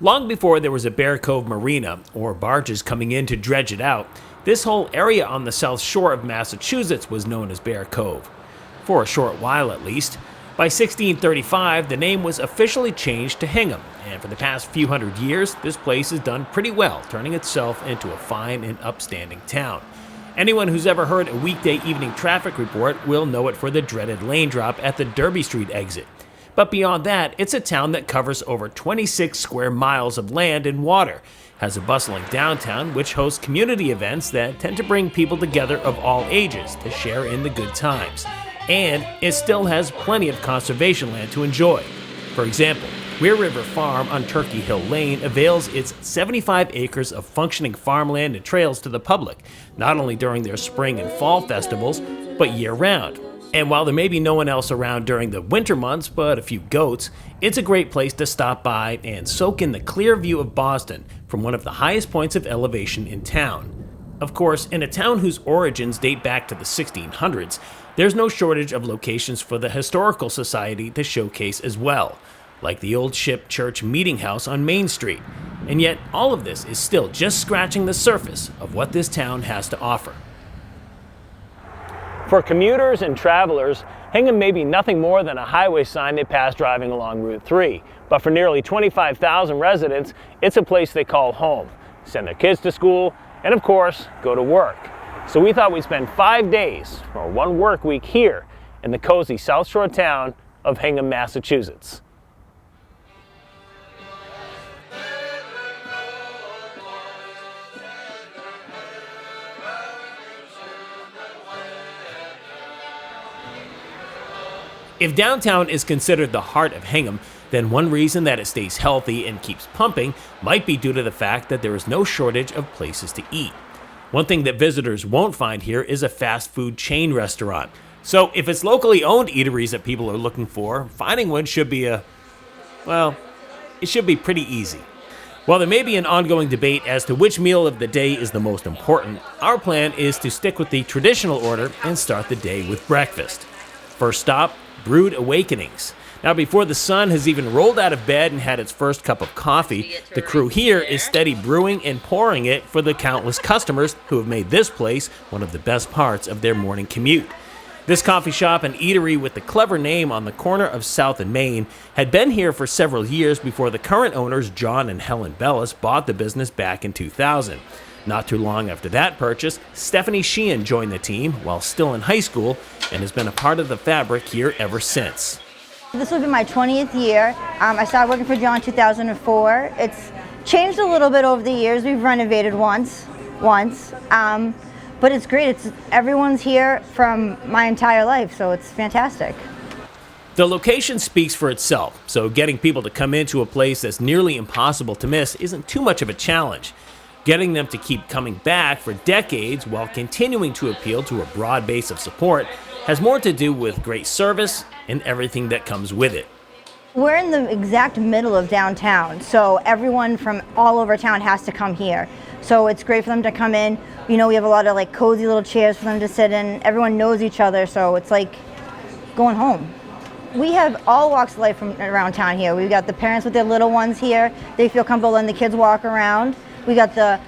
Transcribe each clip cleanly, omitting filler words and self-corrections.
Long before there was a Bear Cove marina or barges coming in to dredge it out, this whole area on the south shore of Massachusetts was known as Bear Cove. For a short while at least. By 1635, the name was officially changed to Hingham, and for the past few hundred years, this place has done pretty well, turning itself into a fine and upstanding town. Anyone who's ever heard a weekday evening traffic report will know it for the dreaded lane drop at the Derby Street exit. But beyond that, it's a town that covers over 26 square miles of land and water, has a bustling downtown which hosts community events that tend to bring people together of all ages to share in the good times. And it still has plenty of conservation land to enjoy. For example, Weir River Farm on Turkey Hill Lane avails its 75 acres of functioning farmland and trails to the public, not only during their spring and fall festivals, but year-round. And while there may be no one else around during the winter months but a few goats, it's a great place to stop by and soak in the clear view of Boston from one of the highest points of elevation in town. Of course, in a town whose origins date back to the 1600s, there's no shortage of locations for the Historical Society to showcase as well, like the Old Ship Church Meeting House on Main Street. And yet, all of this is still just scratching the surface of what this town has to offer. For commuters and travelers, Hingham may be nothing more than a highway sign they pass driving along Route 3. But for nearly 25,000 residents, it's a place they call home, send their kids to school, and of course, go to work. So we thought we'd spend 5 days, or one work week here, in the cozy South Shore town of Hingham, Massachusetts. If downtown is considered the heart of Hingham, then one reason that it stays healthy and keeps pumping might be due to the fact that there is no shortage of places to eat. One thing that visitors won't find here is a fast food chain restaurant. So if it's locally owned eateries that people are looking for, finding one should be it should be pretty easy. While there may be an ongoing debate as to which meal of the day is the most important, our plan is to stick with the traditional order and start the day with breakfast. First stop, Brewed Awakenings. Now, before the sun has even rolled out of bed and had its first cup of coffee, the crew here is steady brewing and pouring it for the countless customers who have made this place one of the best parts of their morning commute. This coffee shop and eatery with the clever name on the corner of South and Main had been here for several years before the current owners, John and Helen Bellis, bought the business back in 2000. Not too long after that purchase, Stephanie Sheehan joined the team while still in high school and has been a part of the fabric here ever since. This will be my 20th year. I started working for John in 2004. It's changed a little bit over the years. We've renovated once, but it's great. Everyone's here from my entire life, so it's fantastic. The location speaks for itself, so getting people to come into a place that's nearly impossible to miss isn't too much of a challenge. Getting them to keep coming back for decades while continuing to appeal to a broad base of support has more to do with great service and everything that comes with it. We're in the exact middle of downtown, so everyone from all over town has to come here. So it's great for them to come in. You know, we have a lot of cozy little chairs for them to sit in. Everyone knows each other, so it's like going home. We have all walks of life from around town here. We've got the parents with their little ones here. They feel comfortable letting the kids walk around. We got the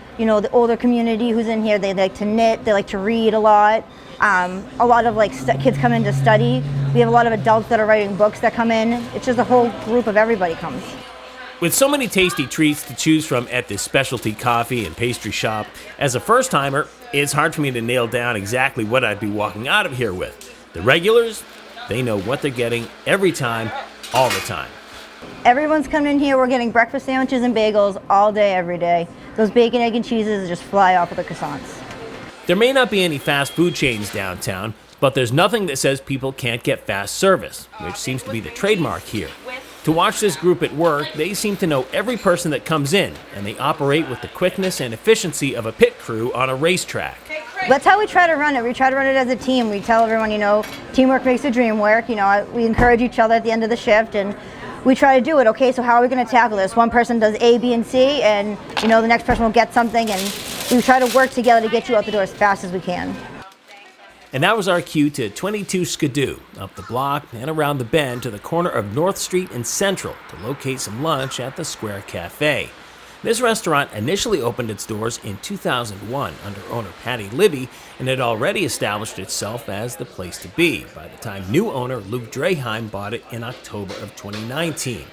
older community who's in here. They like to knit, they like to read a lot. A lot of kids come in to study. We have a lot of adults that are writing books that come in. It's just a whole group of everybody comes. With so many tasty treats to choose from at this specialty coffee and pastry shop, as a first-timer, it's hard for me to nail down exactly what I'd be walking out of here with. The regulars, they know what they're getting every time, all the time. Everyone's coming in here. We're getting breakfast sandwiches and bagels all day, every day. Those bacon, egg, and cheeses just fly off of the croissants. There may not be any fast food chains downtown, but there's nothing that says people can't get fast service, which seems to be the trademark here. To watch this group at work, they seem to know every person that comes in, and they operate with the quickness and efficiency of a pit crew on a racetrack. That's how we try to run it. We try to run it as a team. We tell everyone, teamwork makes the dream work. We encourage each other at the end of the shift, and we try to do it. Okay, so how are we going to tackle this? One person does A, B, and C, and the next person will get something, and we try to work together to get you out the door as fast as we can. And that was our cue to 22 Skidoo, up the block and around the bend to the corner of North Street and Central to locate some lunch at the Square Cafe. This restaurant initially opened its doors in 2001 under owner Patty Libby and had already established itself as the place to be by the time new owner Luke Draheim bought it in October of 2019.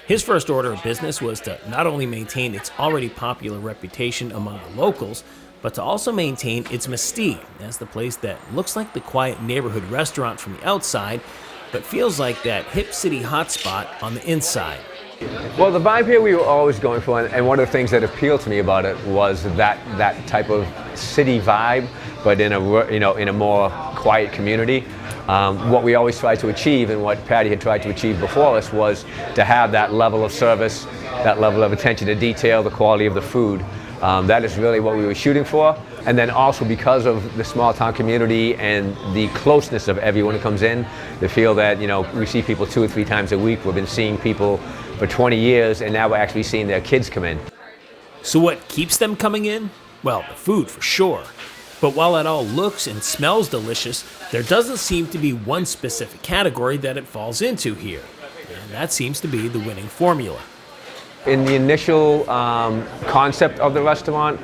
His first order of business was to not only maintain its already popular reputation among the locals, but to also maintain its mystique as the place that looks like the quiet neighborhood restaurant from the outside, but feels like that hip city hotspot on the inside. Well, the vibe here we were always going for, and one of the things that appealed to me about it was that type of city vibe, but in a more quiet community. What we always tried to achieve, and what Patty had tried to achieve before us, was to have that level of service, that level of attention to detail, the quality of the food. That is really what we were shooting for. And then also because of the small town community and the closeness of everyone who comes in, to feel that, we see people 2 or 3 times a week. We've been seeing people for 20 years, and now we're actually seeing their kids come in. So what keeps them coming in? Well, the food for sure. But while it all looks and smells delicious, there doesn't seem to be one specific category that it falls into here. And that seems to be the winning formula. In the initial concept of the restaurant,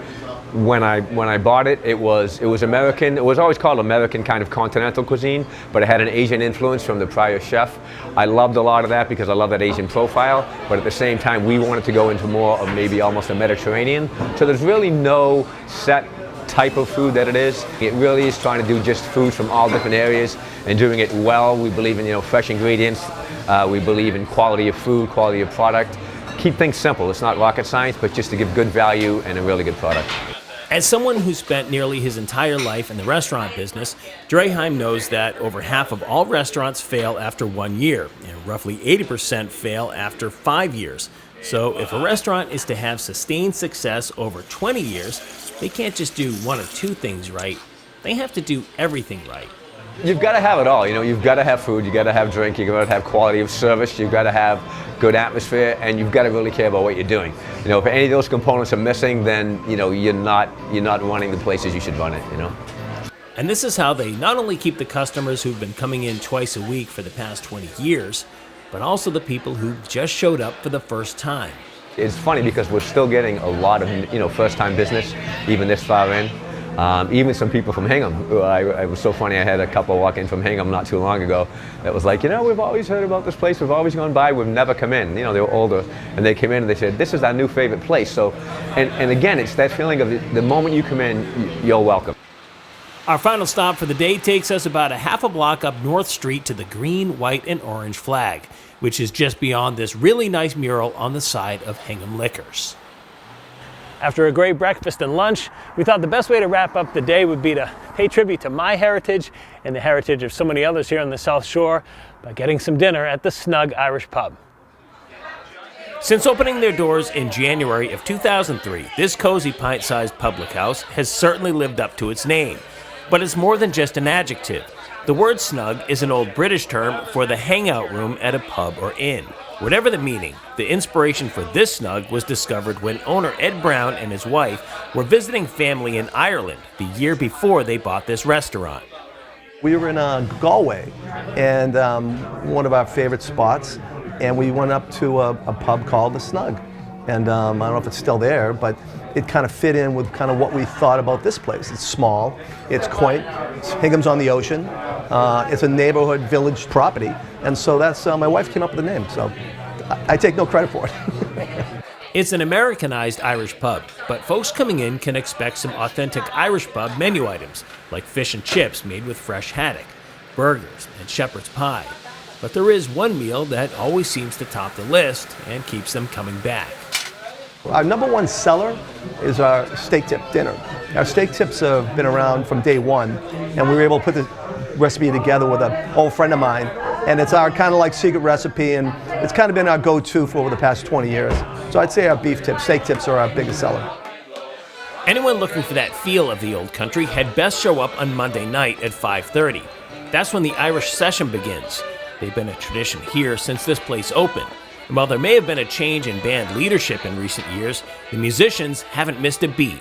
when I bought it, it was American. It was always called American kind of continental cuisine, but it had an Asian influence from the prior chef. I loved a lot of that because I love that Asian profile, but at the same time, we wanted to go into more of maybe almost a Mediterranean. So there's really no set type of food that it is. It really is trying to do just food from all different areas and doing it well. We believe in fresh ingredients. We believe in quality of food, quality of product. Keep things simple. It's not rocket science, but just to give good value and a really good product. As someone who spent nearly his entire life in the restaurant business, Draheim knows that over half of all restaurants fail after 1 year, and roughly 80% fail after 5 years. So if a restaurant is to have sustained success over 20 years, they can't just do 1 or 2 things right. They have to do everything right. You've got to have it all. You've got to have food, you've got to have drink, you've got to have quality of service, you've got to have good atmosphere, and you've got to really care about what you're doing. If any of those components are missing, then you're not running the place as you should run it. And this is how they not only keep the customers who've been coming in twice a week for the past 20 years, but also the people who just showed up for the first time. It's funny because we're still getting a lot of first-time business, even this far in. Even some people from Hingham. It was so funny, I had a couple walk in from Hingham not too long ago that was like, we've always heard about this place, we've always gone by, we've never come in. They were older, and they came in and they said, this is our new favorite place. So, and again, it's that feeling of the moment you come in, you're welcome. Our final stop for the day takes us about a half a block up North Street to the green, white, and orange flag, which is just beyond this really nice mural on the side of Hingham Liquors. After a great breakfast and lunch, we thought the best way to wrap up the day would be to pay tribute to my heritage and the heritage of so many others here on the South Shore by getting some dinner at the Snug Irish Pub. Since opening their doors in January of 2003, this cozy pint-sized public house has certainly lived up to its name. But it's more than just an adjective. The word snug is an old British term for the hangout room at a pub or inn. Whatever the meaning, the inspiration for this snug was discovered when owner Ed Brown and his wife were visiting family in Ireland the year before they bought this restaurant. We were in Galway, and one of our favorite spots, and we went up to a pub called the Snug. And I don't know if it's still there, but it kind of fit in with kind of what we thought about this place. It's small, it's quaint, Hingham's on the ocean, it's a neighborhood village property, and so that's, my wife came up with the name, so I take no credit for it. It's an Americanized Irish pub, but folks coming in can expect some authentic Irish pub menu items, like fish and chips made with fresh haddock, burgers, and shepherd's pie. But there is one meal that always seems to top the list and keeps them coming back. Our number one seller is our steak tip dinner. Our steak tips have been around from day one, and we were able to put the recipe together with an old friend of mine, and it's our kind of like secret recipe, and it's kind of been our go-to for over the past 20 years. So I'd say our beef tips, steak tips are our biggest seller. Anyone looking for that feel of the old country had best show up on Monday night at 5:30. That's when the Irish session begins. They've been a tradition here since this place opened. And while there may have been a change in band leadership in recent years, the musicians haven't missed a beat.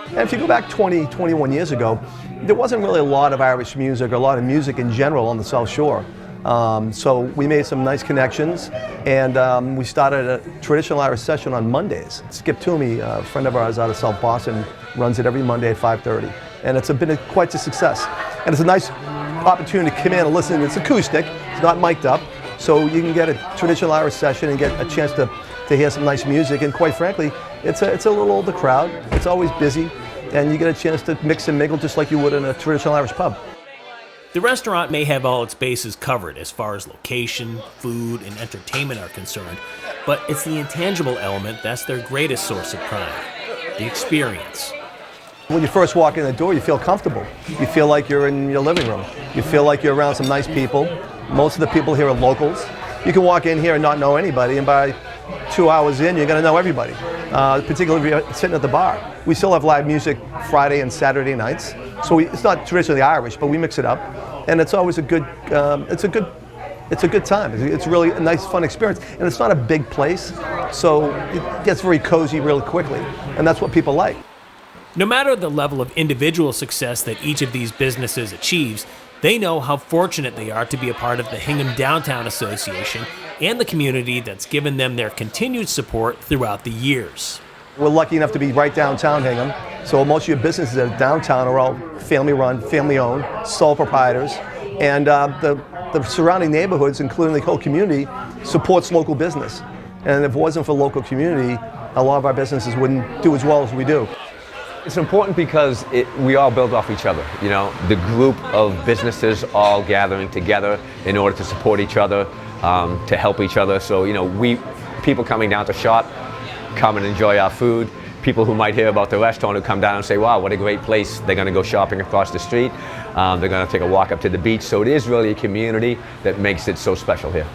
And if you go back 20, 21 years ago, there wasn't really a lot of Irish music or a lot of music in general on the South Shore. So we made some nice connections, and we started a traditional Irish session on Mondays. Skip Toomey, a friend of ours out of South Boston, runs it every Monday at 5:30, and it's been quite a success. And it's a nice opportunity to come in and listen. It's acoustic, it's not mic'd up, so you can get a traditional Irish session and get a chance to hear some nice music. And quite frankly, it's a little older crowd. It's always busy, and you get a chance to mix and mingle just like you would in a traditional Irish pub. The restaurant may have all its bases covered as far as location, food, and entertainment are concerned, but it's the intangible element that's their greatest source of pride, the experience. When you first walk in the door, you feel comfortable. You feel like you're in your living room. You feel like you're around some nice people. Most of the people here are locals. You can walk in here and not know anybody, and by 2 hours in, you're going to know everybody, particularly if you're sitting at the bar. We still have live music Friday and Saturday nights, so it's not traditionally Irish, but we mix it up, and it's always a good time. It's really a nice, fun experience, and it's not a big place, so it gets very cozy really quickly, and that's what people like. No matter the level of individual success that each of these businesses achieves, they know how fortunate they are to be a part of the Hingham Downtown Association and the community that's given them their continued support throughout the years. We're lucky enough to be right downtown Hingham, so most of your businesses that are downtown are all family-run, family-owned, sole proprietors, and the surrounding neighborhoods, including the whole community, supports local business. And if it wasn't for local community, a lot of our businesses wouldn't do as well as we do. It's important because we all build off each other. You know, the group of businesses all gathering together in order to support each other, to help each other. So, you know, people coming down to shop, come and enjoy our food. People who might hear about the restaurant who come down and say, wow, what a great place. They're going to go shopping across the street. They're going to take a walk up to the beach. So it is really a community that makes it so special here.